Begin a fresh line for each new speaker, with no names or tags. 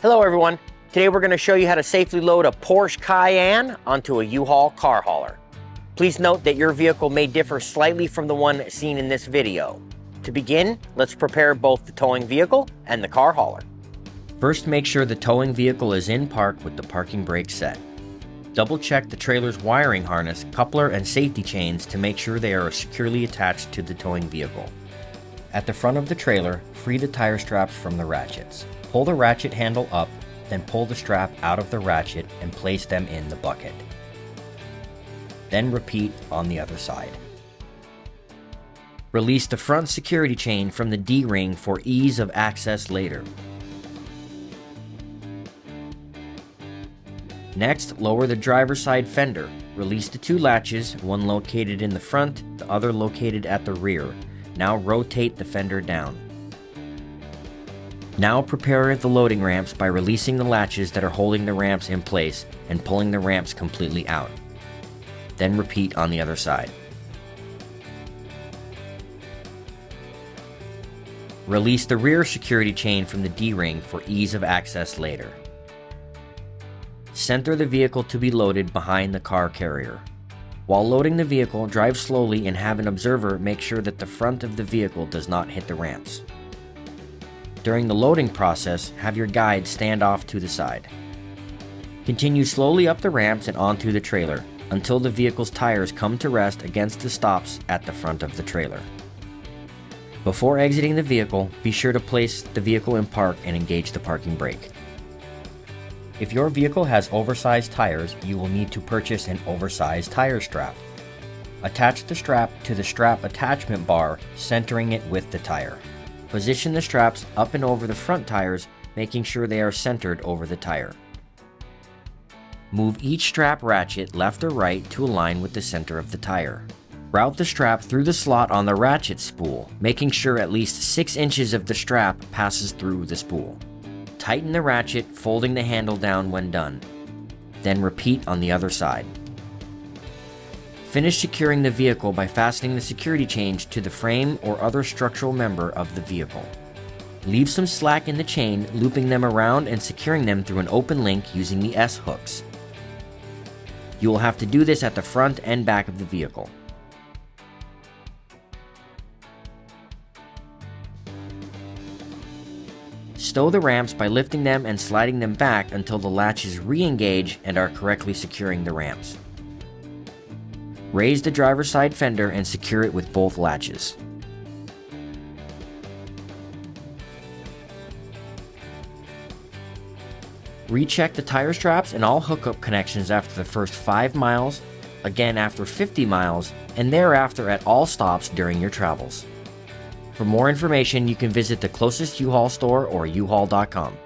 Hello everyone. Today we're going to show you how to safely load a Porsche Cayenne onto a U-Haul car hauler. Please note that your vehicle may differ slightly from the one seen in this video. To begin, let's prepare both the towing vehicle and the car hauler. First, make sure the towing vehicle is in park with the parking brake set. Double check the trailer's wiring harness, coupler, and safety chains to make sure they are securely attached to the towing vehicle. At the front of the trailer, free the tire straps from the ratchets. Pull the ratchet handle up, then pull the strap out of the ratchet and place them in the bucket. Then repeat on the other side. Release the front security chain from the D-ring for ease of access later. Next, lower the driver's side fender. Release the two latches, one located in the front, the other located at the rear. Now rotate the fender down. Now prepare the loading ramps by releasing the latches that are holding the ramps in place and pulling the ramps completely out. Then repeat on the other side. Release the rear security chain from the D-ring for ease of access later. Center the vehicle to be loaded behind the car carrier. While loading the vehicle, drive slowly and have an observer make sure that the front of the vehicle does not hit the ramps. During the loading process, have your guide stand off to the side. Continue slowly up the ramps and onto the trailer until the vehicle's tires come to rest against the stops at the front of the trailer. Before exiting the vehicle, be sure to place the vehicle in park and engage the parking brake. If your vehicle has oversized tires, you will need to purchase an oversized tire strap. Attach the strap to the strap attachment bar, centering it with the tire. Position the straps up and over the front tires, making sure they are centered over the tire. Move each strap ratchet left or right to align with the center of the tire. Route the strap through the slot on the ratchet spool, making sure at least 6 inches of the strap passes through the spool. Tighten the ratchet, folding the handle down when done. Then repeat on the other side. Finish securing the vehicle by fastening the security chains to the frame or other structural member of the vehicle. Leave some slack in the chain, looping them around and securing them through an open link using the S-hooks. You will have to do this at the front and back of the vehicle. Stow the ramps by lifting them and sliding them back until the latches re-engage and are correctly securing the ramps. Raise the driver's side fender and secure it with both latches. Recheck the tire straps and all hookup connections after the first 5 miles, again after 50 miles, and thereafter at all stops during your travels. For more information, you can visit the closest U-Haul store or uhaul.com.